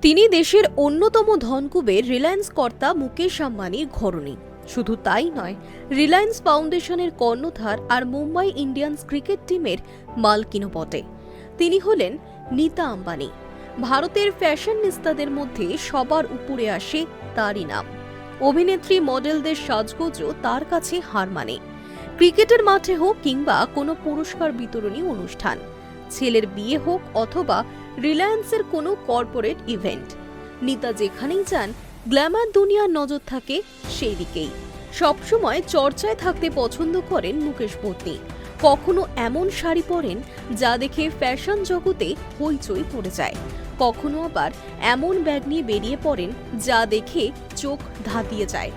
তিনি দেশের অন্যতম ধনকুবের রিলায়েন্স কর্তা মুকেশ আম্বানির ঘরণী। শুধু তাই নয়, রিলায়েন্স ফাউন্ডেশনের কর্ণধার আর মুম্বাই ইন্ডিয়ান্স ক্রিকেট টিমের মালকিনও বটে। তিনি হলেন নীতা আম্বানি। ভারতের ফ্যাশন নিস্তাদের মধ্যে সবার উপরে আসে তারই নাম। অভিনেত্রী মডেলদের সাজগোজও তার কাছে হার মানে। ক্রিকেটের মাঠে হোক কিংবা কোনো পুরস্কার বিতরণী অনুষ্ঠান, ছেলের বিয়ে হোক অথবা রিলায়েন্সের কোনো কর্পোরেট ইভেন্ট, নীতা যেখানেই যান গ্ল্যামার দুনিয়ার নজর থাকে সেই দিকেই। সবসময় চর্চায় থাকতে পছন্দ করেন মুকেশ পত্নী। কখনো এমন শাড়ি পরেন যা দেখে ফ্যাশন জগতে হইচই পড়ে যায়, কখনো আবার এমন ব্যাগ নিয়ে বেরিয়ে পড়েন যা দেখে চোখ ধাঁধিয়ে যায়।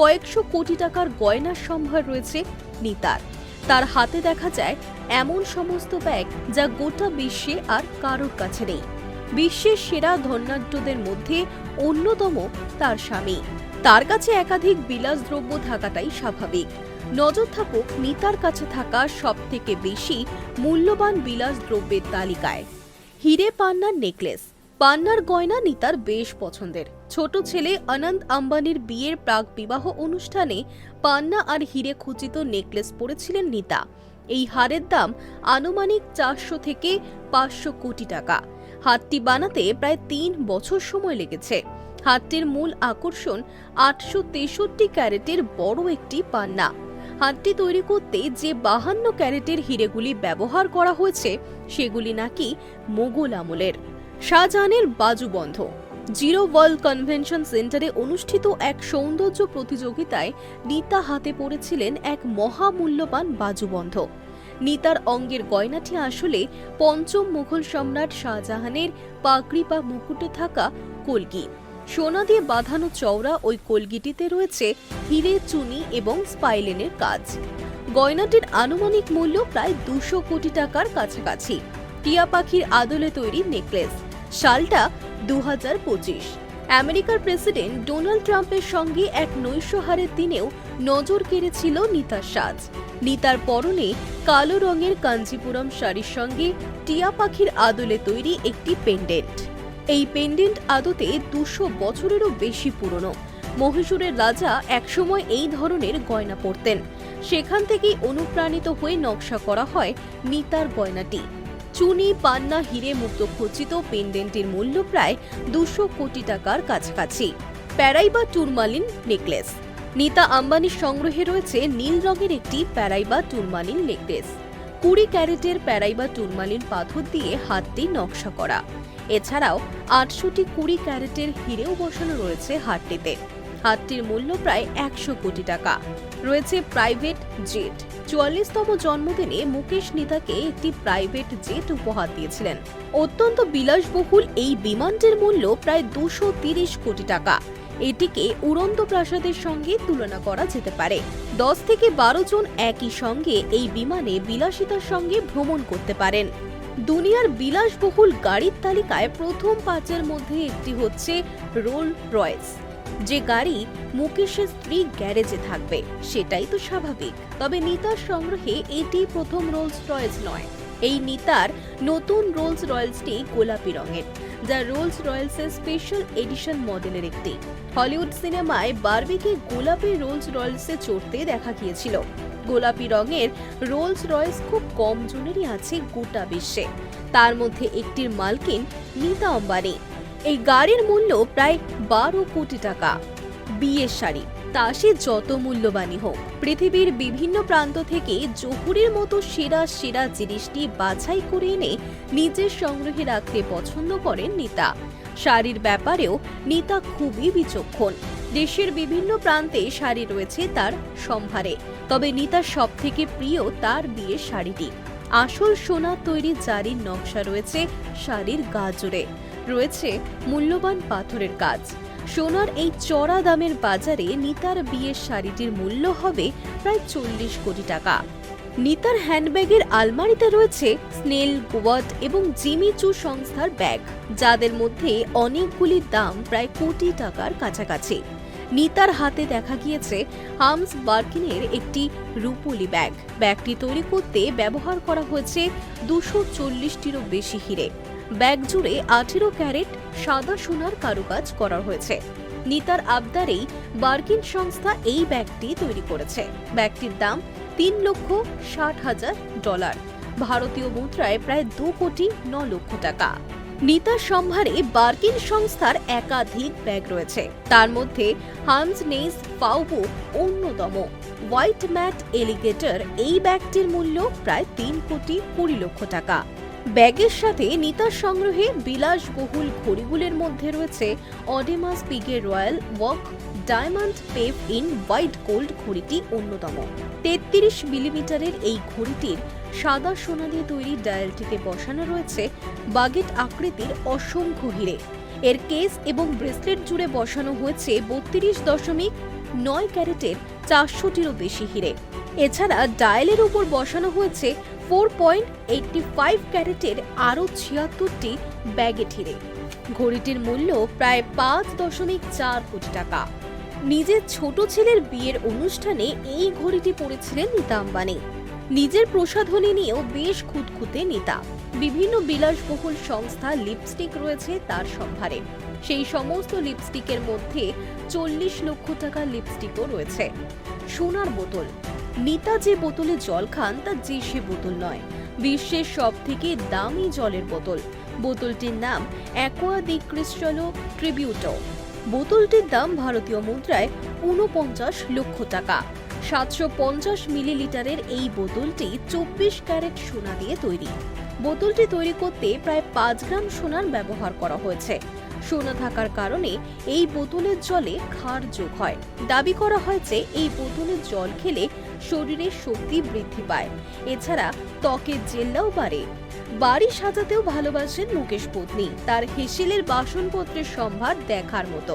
কয়েকশো কোটি টাকার গয়নার সম্ভার রয়েছে নীতার। তার হাতে দেখা যায় এমন সমস্ত ব্যাগ যা গোটা বিশ্বে আর কারোর কাছে নেই। বিশ্বের সেরা ধনাঢ্যদের মধ্যে অন্যতম তার স্বামী। তার কাছে একাধিক বিলাসদ্রব্য থাকাটাই স্বাভাবিক। নজর থাকুক নীতার কাছে থাকা সবথেকে বেশি মূল্যবান বিলাসদ্রব্যের তালিকায়। হিরে পান্নার নেকলেস। পান্নার গয়না নীতার বেশ পছন্দের। ছোট ছেলে অনন্ত আম্বানির বিয়ের প্রাক বিবাহ অনুষ্ঠানে পান্না আর হিরে খচিত নেকলেস পরেছিলেন নীতা। এই হারের দাম আনুমানিক 400 থেকে 500 কোটি টাকা। হারটি বানাতে প্রায় 3 বছর সময় লেগেছে। হারটির মূল আকর্ষণ 863 ক্যারেটের বড় একটি পান্না। হারটি তৈরি করতে যে 52 ক্যারেটের হিরেগুলি ব্যবহার করা হয়েছে সেগুলি নাকি মোগল আমলের। শাহজাহানের বাজুবন্ধ। জিরো ওয়ার্ল্ড কনভেনশন সেন্টারে অনুষ্ঠিত এক সৌন্দর্য প্রতিযোগিতায় নীতা হাতে পড়েছিলেন এক মহামূল্যবান বাজুবন্ধ। নীতার অঙ্গের গয়নাটি আসলে পঞ্চম মুঘল সম্রাট শাহজাহানের পাগড়ি বা মুকুটে থাকা কলগি। সোনা দিয়ে বাঁধানো চওড়া ওই কলগিটিতে রয়েছে হিরে, চুনি এবং স্পাইলেনের কাজ। গয়নাটির আনুমানিক মূল্য প্রায় 200 কোটি টাকার কাছাকাছি। টিয়া পাখির আদলে তৈরি নেকলেস। সালটা 2025। আমেরিকার প্রেসিডেন্ট ডোনাল্ড ট্রাম্পের সঙ্গে এক নৈশহারের দিনেও নজর কেড়েছিল নীতার সাজ। নীতার পরনে কালো রঙের কাঞ্জিপুরম শাড়ির সঙ্গে টিয়া পাখির আদলে তৈরি একটি পেন্ডেন্ট। এই পেন্ডেন্ট আদতে 200 বছরেরও বেশি পুরনো। মহীশূরের রাজা একসময় এই ধরনের গয়না পরতেন। সেখান থেকেই অনুপ্রাণিত হয়ে নকশা করা হয় নীতার গয়নাটি। চুনি, পান্না, হিরে মুক্ত খচিত পেন্ডেন্টের মূল্য প্রায় 200 কোটি টাকার কাছাকাছি। প্যারাইবা টুরমালিন নেকলেস। নীতা আম্বানির সংগ্রহে রয়েছে নীল রঙের একটি প্যারাইবা টুরমালিন নেকলেস। 20 ক্যারেটের প্যারাইবা টুরমালিন পাথর দিয়ে হাতটি নকশা করা। এছাড়াও 800টি 20 ক্যারেটের হিরেও বসানো রয়েছে হাতটিতে। হাতটির মূল্য প্রায় 100 কোটি টাকা। রয়েছে প্রাইভেট জেট। 44তম জন্মদিনে মুকেশ নীতাকে একটি প্রাইভেট জেট উপহার দিয়েছিলেন। অত্যন্ত বিলাসবহুল এই বিমানটির মূল্য প্রায় 230 কোটি টাকা। এটিকে উড়ন্ত প্রাসাদের সঙ্গে তুলনা করা যেতে পারে। 10 থেকে 12 জন একই সঙ্গে এই বিমানে বিলাসিতার সঙ্গে ভ্রমণ করতে পারেন। দুনিয়ার বিলাসবহুল গাড়ির তালিকায় প্রথম 5-এর মধ্যে একটি হচ্ছে রোলস রয়েস। যে গাড়ি মুকেশের স্ত্রী গ্যারেজে থাকবে সেটাই তো স্বাভাবিক। তবে নীতার সংগ্রহে এটি প্রথম রোলস রয়েস নয়। এই নীতার নতুন রোলস রয়েসটি গোলাপি রঙের, যা রোলস রয়েসের স্পেশাল এডিশন মডেলের একটি। হলিউড সিনেমায় বারবিকে গোলাপি রোলস রয়েসে চড়তে দেখা গিয়েছিল। গোলাপি রঙের রোলস রয়েস খুব কম জনেরই আছে গোটা বিশ্বে। তার মধ্যে একটির মালকিন নীতা আম্বানি। এই গাড়ির মূল্য প্রায় 12 কোটি টাকা। বিয়ের শাড়ি, তা সে যত মূল্যবানই হোক, পৃথিবীর বিভিন্ন প্রান্ত থেকে জহুরির মতো সেরা সেরা জিনিসটি বাছাই করে এনে নিজের সংগ্রহে রাখতে পছন্দ করেন নীতা। শাড়ির ব্যাপারেও নীতা খুবই বিচক্ষণ। দেশের বিভিন্ন প্রান্তে শাড়ি রয়েছে তার সম্ভারে। তবে নীতার সব থেকে প্রিয় তার বিয়ের শাড়িটি। আসল সোনার তৈরি জারির নকশা রয়েছে শাড়ির গা জুড়ে। রয়েছে মূল্যবান পাথরের কাজ। সোনার এই চড়া দামের বাজারে নীতার বিয়ের শাড়িটির মূল্য হবে প্রায় 40 কোটি টাকা। নীতার হ্যান্ডব্যাগের আলমারিতে রয়েছে স্নেল, গোয়াট এবং জিমি চু সংস্থার ব্যাগ, যাদের মধ্যে অনেকগুলির দাম প্রায় কোটি টাকার কাছাকাছি। নীতার হাতে দেখা গিয়েছে হামস বার্কিনের একটি রূপোলি ব্যাগ। ব্যাগটি তৈরি করতে ব্যবহার করা হয়েছে 240টিরও বেশি হিরে। ব্যাগ জুড়ে 18 ক্যারেট সাদা সোনার কারুকাজ করা হয়েছে। নিতার আবদারেই বার্কিন সংস্থা এই ব্যাগটি তৈরি করেছে। ব্যাগটির দাম $3,60,000, ভারতীয় মুদ্রায় প্রায় 2,09,00,000 টাকা। নিতার সম্ভারে বার্কিন সংস্থার একাধিক ব্যাগ রয়েছে, তার মধ্যে হান্স নেইস ফাউবো অন্যতম। হোয়াইট ম্যাট এলিগেটর এই ব্যাগটির মূল্য প্রায় 3,20,00,000 টাকা। ব্যাগের সাথে নিতার সংগ্রহে বিলাসবহুল ঘড়িগুলির মধ্যে রয়েছে Audemars Piguet Royal Oak diamond pave in white gold ঘড়িটি অন্যতম। 33 মিলিমিটারের এই ঘড়িটির সাদা সোনা দিয়ে তৈরি ডায়ালটিতে বসানো রয়েছে বাগেট আকৃতির অসংখ্য হিরে। এর কেস এবং ব্রেসলেট জুড়ে বসানো হয়েছে 32.9 ক্যারেটের 400টিরও বেশি হিরে। এছাড়া ডায়ালের উপর বসানো হয়েছে 4.85 ক্যারেটের আরও 76টি ব্যাগেট হিরে। ঘড়িটির মূল্য প্রায় 5.4 কোটি টাকা। নিজের ছোট ছেলের বিয়ের অনুষ্ঠানে এই ঘড়িটি পরেছিলেন নীতা আম্বানি। নিজের প্রসাধনী নিয়েও বেশ খুঁতখুঁতে নীতা। বিভিন্ন বিলাসবহুল সংস্থা লিপস্টিক রয়েছে তার সম্ভারে। সেই সমস্ত লিপস্টিকের মধ্যে 40 লক্ষ টাকার লিপস্টিকও রয়েছে। সোনার বোতল। নীতা যে বোতলে জল খান তা যে সে বোতল নয়, বিশ্বের সবথেকে দামি জলের বোতল। বোতলটির নাম অ্যাকোয়া দি ক্রিস্টালো ট্রিবিউটো। বোতলটির দাম ভারতীয় মুদ্রায় 49 লক্ষ টাকা। 750 মিলিলিটারের এই বোতলটি 24 ক্যারেট সোনা দিয়ে তৈরি। বোতলটি তৈরি করতে প্রায় 5 গ্রাম সোনার ব্যবহার করা হয়েছে। সোনা থাকার কারণে এই বোতলের জলে ক্ষার যোগ হয়। দাবি করা হয় যে এই বোতলের জল খেলে শরীরের শক্তি বৃদ্ধি পায়। এছাড়া ত্বকের জেল্লাও বাড়ে। বাড়ি সাজাতেও ভালোবাসেন মুকেশ পত্নী। তার হেসেলের বাসনপত্রের সম্ভার দেখার মতো।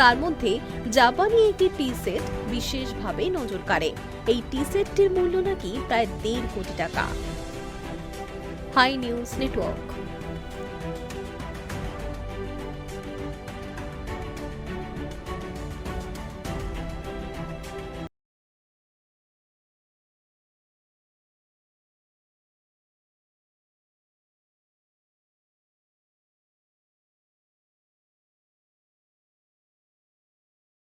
তার মধ্যে জাপানি একটি টি সেট বিশেষভাবে নজর কাড়ে। এই টি সেটটির মূল্য নাকি প্রায় 1.5 কোটি টাকা। High news network.